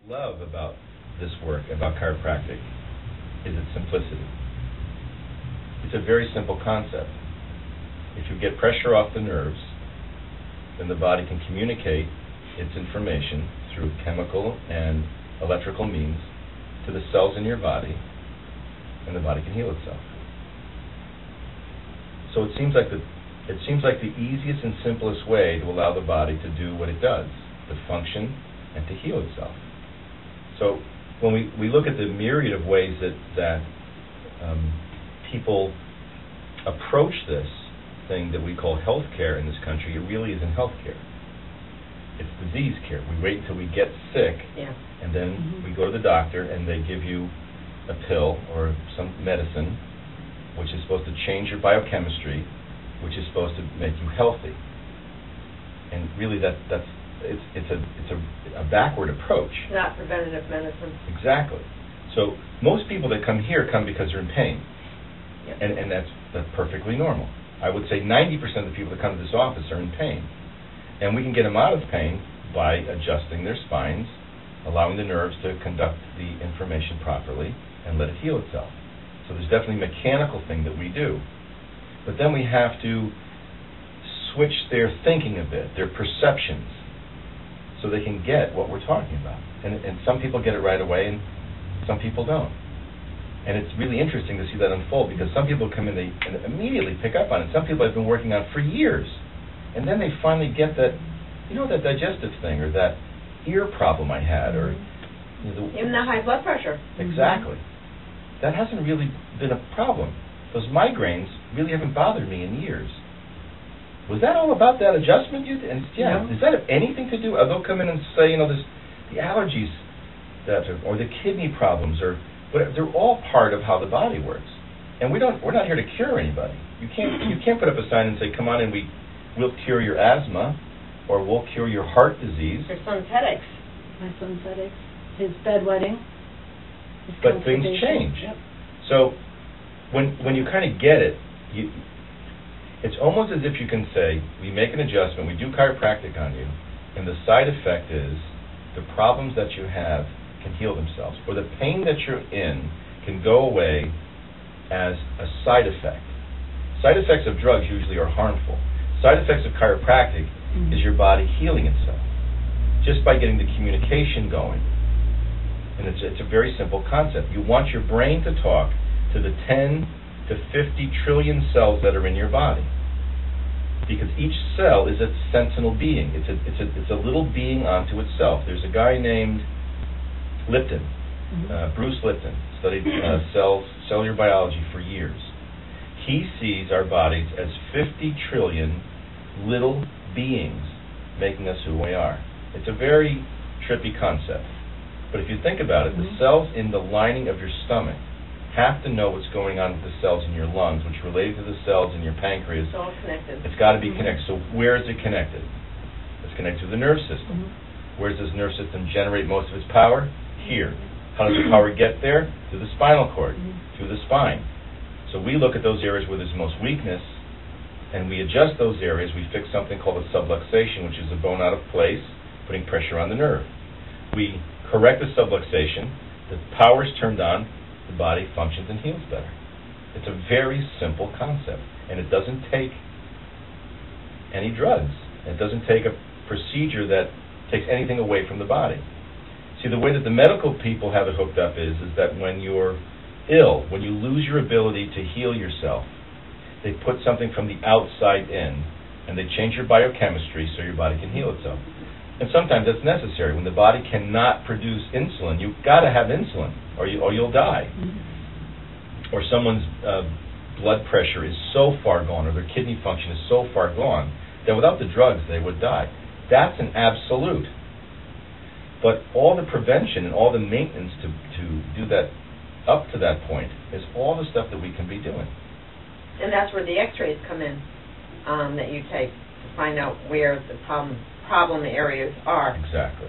love about this work, about chiropractic, is its simplicity. It's a very simple concept. If you get pressure off the nerves, then the body can communicate its information through chemical and electrical means to the cells in your body, and the body can heal itself. So it seems like the easiest and simplest way to allow the body to do what it does, to function and to heal itself. So when we look at the myriad of ways that people approach this thing that we call healthcare in this country, it really isn't healthcare. It's disease care. We wait until we get sick, and then we go to the doctor, and they give you a pill or some medicine, which is supposed to change your biochemistry, which is supposed to make you healthy. And really, it's a backward approach. Not preventative medicine. Exactly. So most people that come here come because they're in pain, and that's perfectly normal. I would say 90% of the people that come to this office are in pain, and we can get them out of pain by adjusting their spines, allowing the nerves to conduct the information properly, and let it heal itself. So there's definitely a mechanical thing that we do. But then we have to switch their thinking a bit, their perceptions, so they can get what we're talking about. And some people get it right away, and some people don't. And it's really interesting to see that unfold, because some people come in and immediately pick up on it. Some people I've been working on for years. And then they finally get that, that digestive thing, or that ear problem I had, or... even the high blood pressure. Exactly. That hasn't really been a problem. Those migraines really haven't bothered me in years. Was that all about that adjustment? Does that have anything to do? They'll come in and say, the allergies, or the kidney problems, or whatever. They're all part of how the body works. And we're not here to cure anybody. You can't put up a sign and say, come on in, we'll cure your asthma, or we'll cure your heart disease. Your son's headaches. My son's headaches. His bedwetting. But things change. Yep. So when you kind of get it, it's almost as if you can say, we make an adjustment, we do chiropractic on you, and the side effect is the problems that you have can heal themselves, or the pain that you're in can go away as a side effect. Side effects of drugs usually are harmful. Side effects of chiropractic is your body healing itself, just by getting the communication going. And it's a very simple concept. You want your brain to talk to the 10 to 50 trillion cells that are in your body, because each cell is a sentinel being. It's a little being unto itself. There's a guy named Lipton, Bruce Lipton, studied cellular biology for years. He sees our bodies as 50 trillion little beings making us who we are. It's a very trippy concept. But if you think about it, the cells in the lining of your stomach have to know what's going on with the cells in your lungs, which relate to the cells in your pancreas. It's all connected. It's got to be connected. So where is it connected? It's connected to the nerve system. Where does this nerve system generate most of its power? Here. How does the power get there? To the spinal cord, to the spine. So we look at those areas where there's most weakness, and we adjust those areas. We fix something called a subluxation, which is a bone out of place, putting pressure on the nerve. We correct the subluxation, the power is turned on, the body functions and heals better. It's a very simple concept, and it doesn't take any drugs. It doesn't take a procedure that takes anything away from the body. See, the way that the medical people have it hooked up is that when you're ill, when you lose your ability to heal yourself, they put something from the outside in, and they change your biochemistry so your body can heal itself. And sometimes that's necessary. When the body cannot produce insulin, you've got to have insulin, or you'll die. Or someone's blood pressure is so far gone, or their kidney function is so far gone, that without the drugs they would die. That's an absolute. But all the prevention and all the maintenance to do that up to that point is all the stuff that we can be doing. And that's where the x-rays come in, that you take to find out where the problem areas are. Exactly.